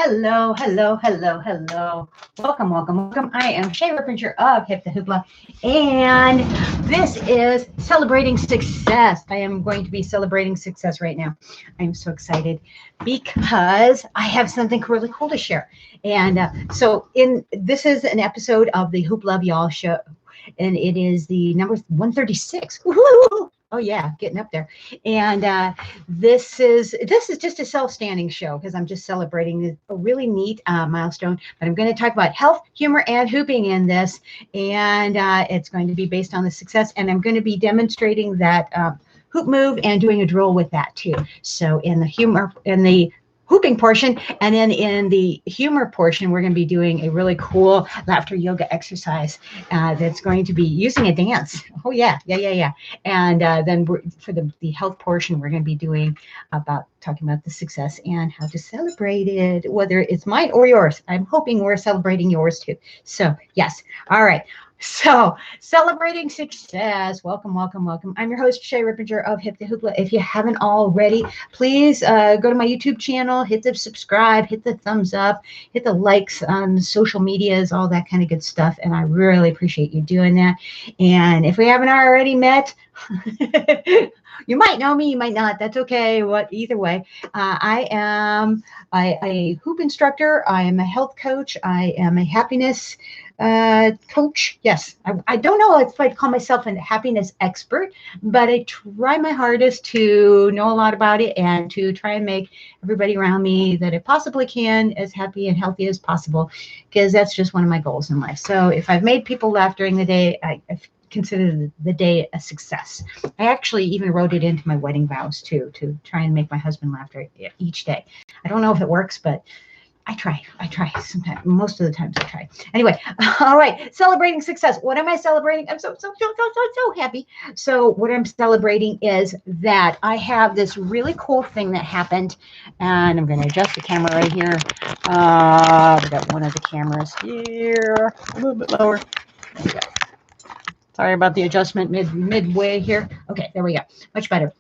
Hello, hello, hello, hello. Welcome, welcome, welcome. I am Shay Rippinger of Hip The Hoopla, and this is Celebrating Success. I am going to be celebrating success right now. I'm so excited because I have something really cool to share. And this is an episode of the Hoop Love Y'all show, and it is the number 136. Woo-hoo! Oh yeah, getting up there. And this is just a self-standing show because I'm just celebrating a really neat milestone. But I'm going to talk about health, humor, and hooping in this, and it's going to be based on the success. And I'm going to be demonstrating that hoop move and doing a drill with that too. So in the hooping portion, and then in the humor portion, we're going to be doing a really cool laughter yoga exercise that's going to be using a dance. Oh yeah. And then for the health portion, we're going to be talking about the success and how to celebrate it, whether it's mine or yours. I'm hoping we're celebrating yours too. So yes. All right. So, celebrating success. Welcome, welcome, welcome. I'm your host, Shay Rippinger of Hip The Hoopla. If you haven't already, please go to my YouTube channel, hit the subscribe, hit the thumbs up, hit the likes on social medias, all that kind of good stuff. And I really appreciate you doing that. And if we haven't already met, you might know me, you might not. That's okay. Either way, I am a hoop instructor. I am a health coach. I am a happiness coach. Yes, I don't know if I'd call myself a happiness expert, but I try my hardest to know a lot about it and to try and make everybody around me that I possibly can as happy and healthy as possible, because that's just one of my goals in life. So if I've made people laugh during the day, I consider the day a success. I actually even wrote it into my wedding vows too, to try and make my husband laugh each day. I don't know if it works, but I try sometimes. Most of the times I try. Anyway, all right. Celebrating success. What am I celebrating? I'm so happy. So what I'm celebrating is that I have this really cool thing that happened, and I'm going to adjust the camera right here. I've got one of the cameras here, a little bit lower. There we go. Sorry about the adjustment midway here. Okay, there we go. Much better.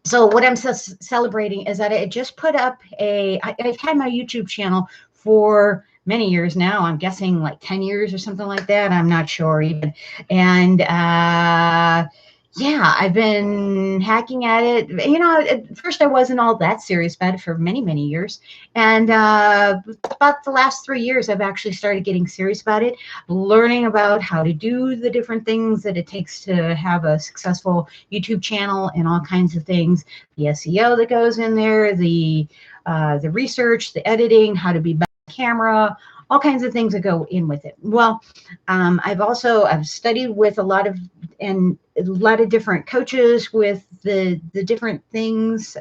So what I'm celebrating is that I just put up I've had my YouTube channel for many years now. I'm guessing like 10 years or something like that. I'm not sure even. And yeah, I've been hacking at it. You know, at first I wasn't all that serious about it for many, many years. And about the last 3 years, I've actually started getting serious about it, learning about how to do the different things that it takes to have a successful YouTube channel and all kinds of things. The SEO that goes in there, the research, the editing, how to be better on camera, all kinds of things that go in with it. Well, I've studied with a lot of different coaches with the different things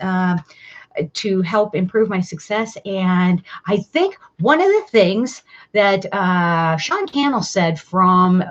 to help improve my success. And I think one of the things that Sean Cannell said from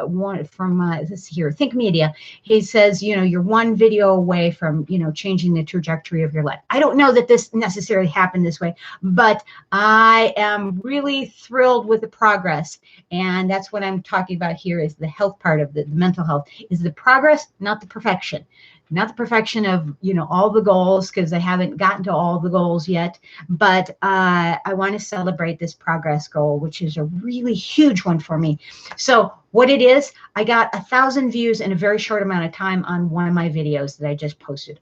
this here, Think Media, he says, you know, you're one video away from, you know, changing the trajectory of your life. I don't know that this necessarily happened this way, but I am really thrilled with the progress. And that's what I'm talking about here is the health part of the mental health, is the progress, not the perfection. Not the perfection of, you know, all the goals, because I haven't gotten to all the goals yet, but I want to celebrate this progress goal, which is a really huge one for me. So what it is, I got 1,000 views in a very short amount of time on one of my videos that I just posted.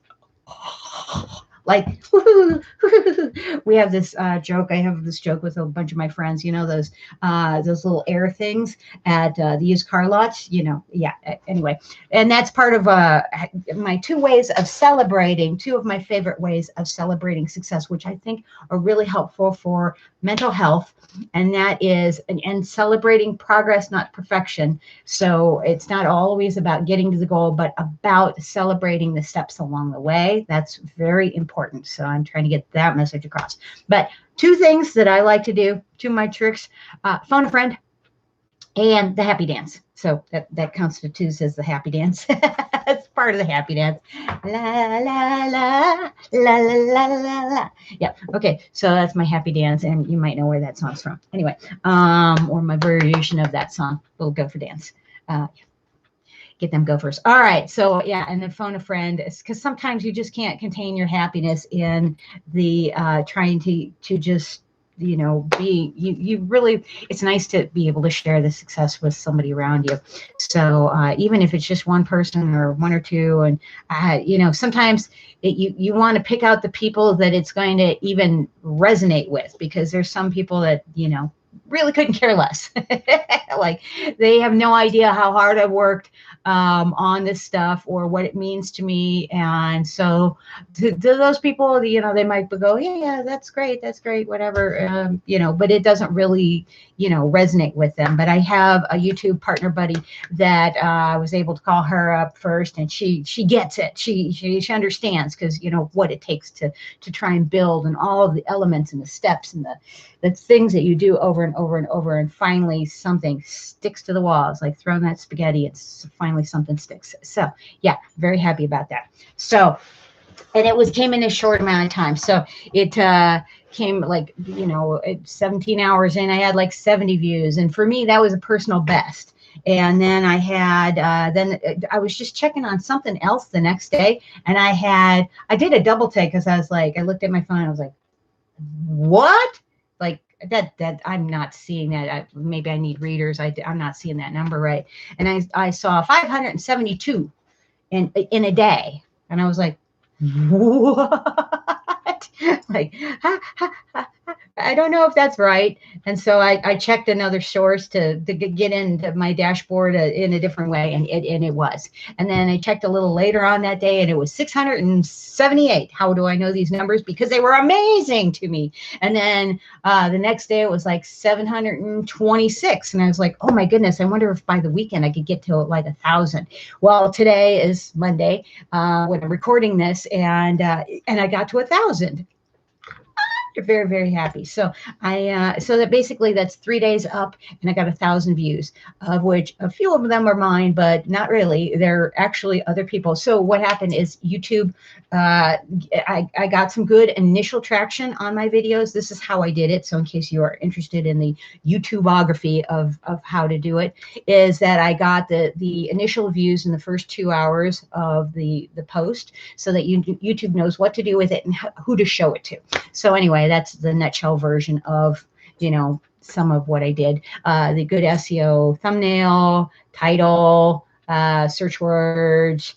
Like, we have this joke. I have this joke with a bunch of my friends, you know, those little air things at the used car lots, you know. Yeah, anyway. And that's part of my two of my favorite ways of celebrating success, which I think are really helpful for mental health. And that is, and celebrating progress, not perfection. So it's not always about getting to the goal, but about celebrating the steps along the way. That's very important. So I'm trying to get that message across. But two things that I like to do, two of my tricks, phone a friend and the happy dance. So that constitutes as the happy dance. It's part of the happy dance. La, la, la, la, la, la, la, la. Yeah. Okay. So that's my happy dance. And you might know where that song's from. Anyway, or my variation of that song, Little Go for Dance. Get them gophers. All right. So yeah, and then phone a friend, because sometimes you just can't contain your happiness in the trying to just you know, you really, it's nice to be able to share the success with somebody around you. So even if it's just one person or one or two, and you know, sometimes you want to pick out the people that it's going to even resonate with, because there's some people that, you know, really couldn't care less. Like, they have no idea how hard I've worked on this stuff or what it means to me. And so to those people, you know, they might go, yeah, that's great, whatever, you know, but it doesn't really, you know, resonate with them. But I have a YouTube partner buddy that I was able to call her up first, and she gets it. She understands, because, you know, what it takes to try and build, and all of the elements and the steps and the things that you do over and over and over, and finally something sticks to the walls, like throwing that spaghetti, it's finally something sticks. So yeah, very happy about that. So, and it came in a short amount of time. So it came, like, you know, 17 hours in, I had like 70 views. And for me, that was a personal best. And then I had, I was just checking on something else the next day. And I did a double take, because I was like, I looked at my phone, I was like, what? Like, that I'm not seeing that. Maybe I need readers. I'm not seeing that number right. And I saw 572 in a day. And I was like, what? Like, I don't know if that's right. And so I checked another source to get into my dashboard in a different way, and it was. And then I checked a little later on that day, and it was 678. How do I know these numbers? Because they were amazing to me. And then the next day it was like 726, and I was like, oh my goodness, I wonder if by the weekend I could get to like 1,000. Well, today is Monday when I'm recording this, and I got to 1,000. Very, very happy. So so that basically that's 3 days up, and I got 1,000 views, of which a few of them are mine, but not really. They're actually other people. So what happened is YouTube, I got some good initial traction on my videos. This is how I did it. So in case you are interested in the YouTubeography of how to do it, is that I got the initial views in the first 2 hours of the post, so that YouTube knows what to do with it and who to show it to. So anyway, that's the nutshell version of, you know, some of what I did. The good SEO, thumbnail, title, search words,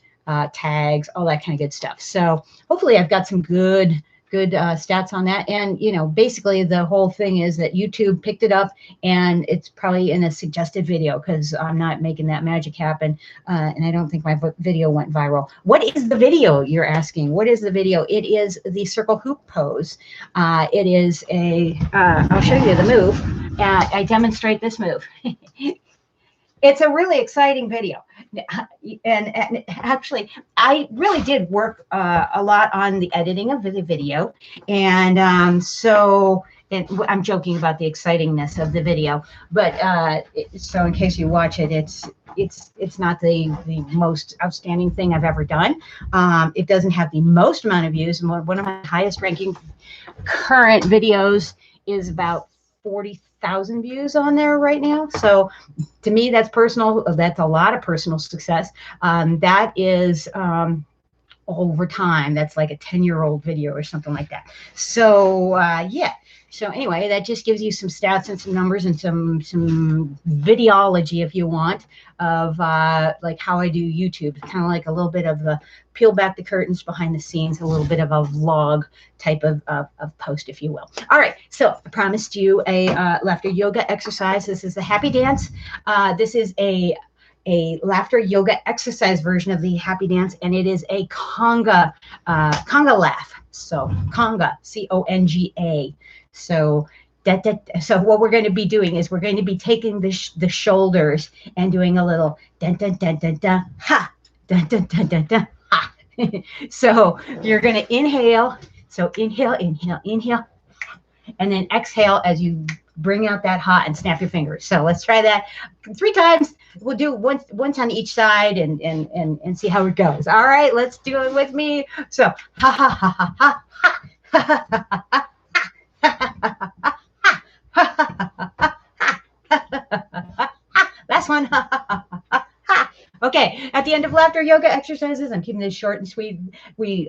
tags, all that kind of good stuff. So hopefully I've got some good stats on that. And, you know, basically the whole thing is that YouTube picked it up, and it's probably in a suggested video, because I'm not making that magic happen. And I don't think my video went viral. What is the video, you're asking? What is the video? It is the circle hoop pose. It is I'll show you the move. I demonstrate this move. It's a really exciting video. And actually, I really did work a lot on the editing of the video. And so I'm joking about the excitingness of the video. But so in case you watch it, it's not the most outstanding thing I've ever done. It doesn't have the most amount of views. One of my highest ranking current videos is about 40,000 views on there right now. So to me, that's personal. That's a lot of personal success. That is over time. That's like a 10-year-old video or something like that. So yeah. So anyway, that just gives you some stats and some numbers and some videology, if you want, of like how I do YouTube. It's kind of like a little bit of the peel back the curtains behind the scenes, a little bit of a vlog type of post, if you will. All right, so I promised you a laughter yoga exercise. This is the happy dance. This is a laughter yoga exercise version of the happy dance, and it is a Conga Laugh. So Conga, C-O-N-G-A. So so what we're going to be doing is we're going to be taking the shoulders and doing a little dun dun dun dun dun ha dun dun dun dun dun ha. So you're going to inhale. So inhale, inhale, inhale, and then exhale as you bring out that ha and snap your fingers. So let's try that 3 times. We'll do once on each side and see how it goes. All right, let's do it with me. So ha ha ha ha ha ha ha ha ha. Last one. Okay, at the end of laughter yoga exercises, I'm keeping this short and sweet. We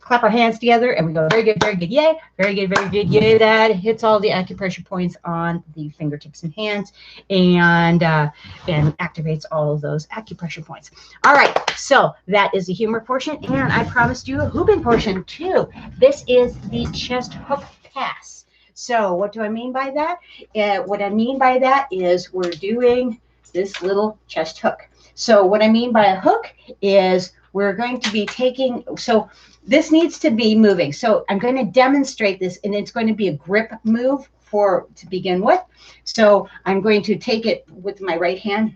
clap our hands together and we go, very good, yay, very good, yay. That hits all the acupressure points on the fingertips and hands and activates all of those acupressure points. All right, so that is the humor portion, and I promised you a hooping portion too. This is the chest hook pass. So what do I mean by that? What I mean by that is we're doing this little chest hook. So what I mean by a hook is we're going to be taking, so this needs to be moving. So I'm going to demonstrate this, and it's going to be a grip move to begin with. So I'm going to take it with my right hand.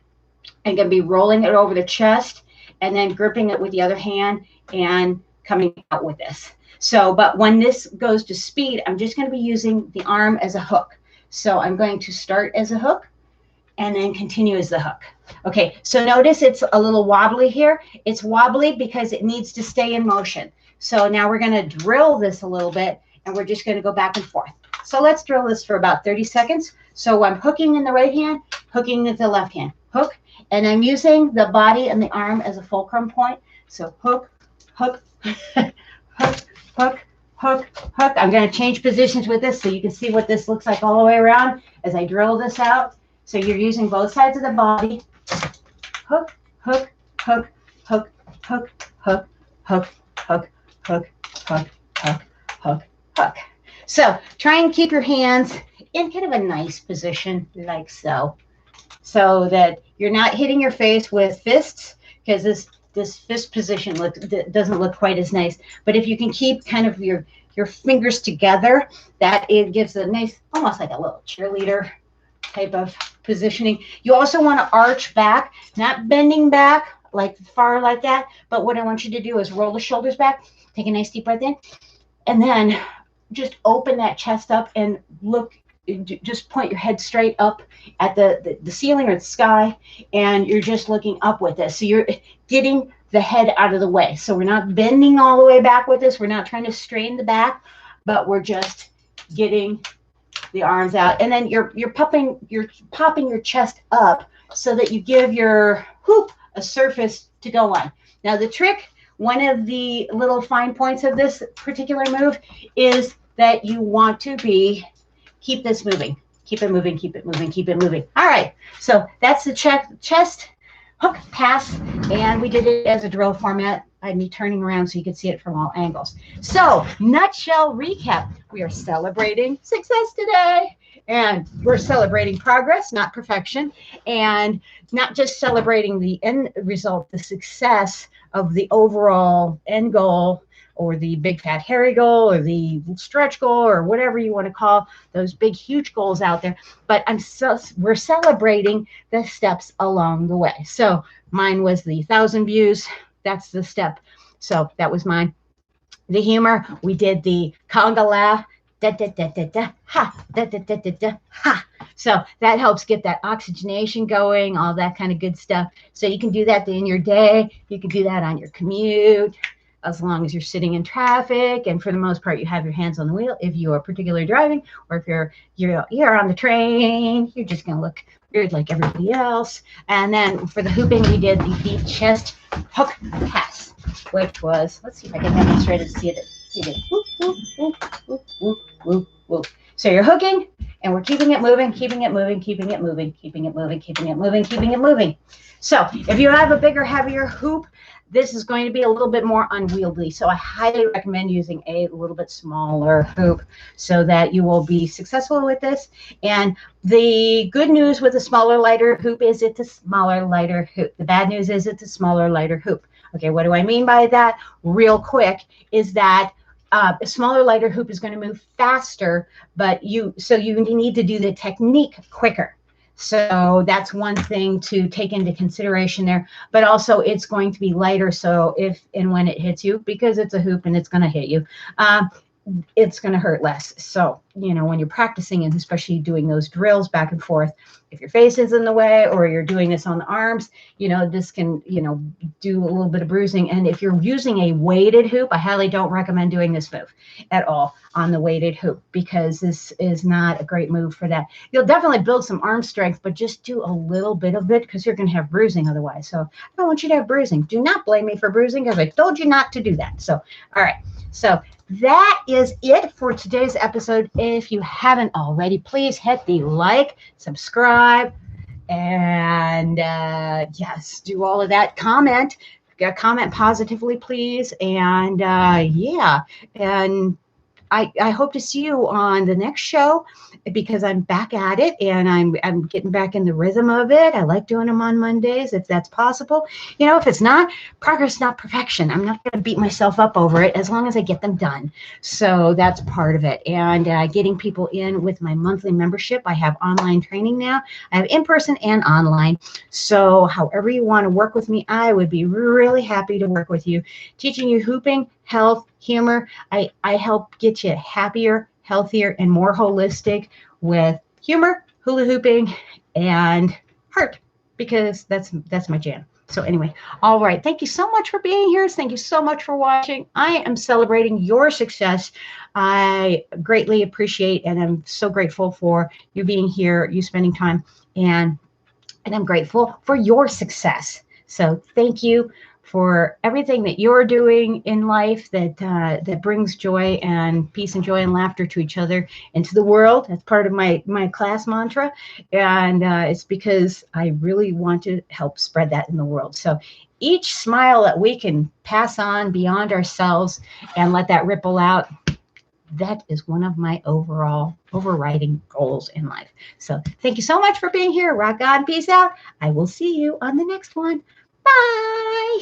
I'm going to be rolling it over the chest and then gripping it with the other hand and coming out with this. So, but when this goes to speed, I'm just going to be using the arm as a hook. So I'm going to start as a hook and then continue as the hook. Okay, so notice it's a little wobbly here. It's wobbly because it needs to stay in motion. So now we're going to drill this a little bit, and we're just going to go back and forth. So let's drill this for about 30 seconds. So I'm hooking in the right hand, hooking with the left hand, hook, and I'm using the body and the arm as a fulcrum point. So hook, hook, hook, hook, hook, hook. I'm going to change positions with this so you can see what this looks like all the way around as I drill this out. So you're using both sides of the body. Hook, hook, hook, hook, hook, hook, hook, hook, hook, hook, hook, hook, hook. So try and keep your hands in kind of a nice position like so that you're not hitting your face with fists, because this fist position doesn't look quite as nice. But if you can keep kind of your fingers together, that it gives a nice, almost like a little cheerleader type of positioning. You also want to arch back, not bending back like far like that, but what I want you to do is roll the shoulders back, take a nice deep breath in, and then just open that chest up and look, just point your head straight up at the ceiling or the sky, and you're just looking up with this. So you're getting the head out of the way. So we're not bending all the way back with this. We're not trying to strain the back, but we're just getting the arms out, and then you're popping your chest up so that you give your hoop a surface to go on. Now the trick, one of the little fine points of this particular move is that you want to keep this moving, keep it moving, keep it moving, keep it moving. All right, so that's the chest hook pass, and we did it as a drill format. I had me turning around so you could see it from all angles. So, nutshell recap. We are celebrating success today, and we're celebrating progress, not perfection, and not just celebrating the end result, the success of the overall end goal, or the big fat hairy goal, or the stretch goal, or whatever you want to call those big huge goals out there. But we're celebrating the steps along the way. So mine was the 1,000 views. That's the step. So that was mine. The humor, we did the Conga Laugh, da da da da da ha, da da da da da ha. So that helps get that oxygenation going, all that kind of good stuff. So you can do that in your day. You can do that on your commute, as long as you're sitting in traffic, and for the most part you have your hands on the wheel. If you are particularly driving, or if you're on the train, you're just going to look weird like everybody else. And then for the hooping, we did the chest hook pass, which was, let's see if I can demonstrate it. See it. Whoop, whoop, whoop, whoop, whoop, whoop, whoop. So you're hooking, and we're keeping it moving, keeping it moving, keeping it moving, keeping it moving, keeping it moving, keeping it moving. So if you have a bigger, heavier hoop, this is going to be a little bit more unwieldy. So I highly recommend using a little bit smaller hoop so that you will be successful with this. And the good news with a smaller, lighter hoop is it's a smaller, lighter hoop. The bad news is it's a smaller, lighter hoop. Okay, what do I mean by that? Real quick is that a smaller, lighter hoop is going to move faster, but you need to do the technique quicker. So that's one thing to take into consideration there, but also it's going to be lighter. So if and when it hits you, because it's a hoop and it's going to hit you, it's going to hurt less. So you know, when you're practicing and especially doing those drills back and forth, if your face is in the way or you're doing this on the arms, you know, this can, you know, do a little bit of bruising. And if you're using a weighted hoop, I highly don't recommend doing this move at all on the weighted hoop, because this is not a great move for that. You'll definitely build some arm strength, but just do a little bit of it because you're going to have bruising otherwise. So I don't want you to have bruising. Do not blame me for bruising because I told you not to do that. So, all right. So that is it for today's episode. If you haven't already, please hit the like, subscribe, and yes, do all of that. Comment positively, please. And yeah, and I hope to see you on the next show, because I'm back at it and I'm getting back in the rhythm of it. I like doing them on Mondays if that's possible. You know, if it's not, progress, not perfection. I'm not going to beat myself up over it as long as I get them done. So that's part of it. And getting people in with my monthly membership. I have online training now. I have in-person and online. So however you want to work with me, I would be really happy to work with you, teaching you hooping, health, humor. I help get you happier, healthier, and more holistic with humor, hula hooping, and heart, because that's my jam. So anyway, all right. Thank you so much for being here. Thank you so much for watching. I am celebrating your success. I greatly appreciate, and I'm so grateful for you being here, you spending time, and I'm grateful for your success. So thank you for everything that you're doing in life that brings joy and peace and joy and laughter to each other and to the world. That's part of my class mantra. And it's because I really want to help spread that in the world. So each smile that we can pass on beyond ourselves and let that ripple out, that is one of my overriding goals in life. So thank you so much for being here. Rock on. Peace out. I will see you on the next one. Bye.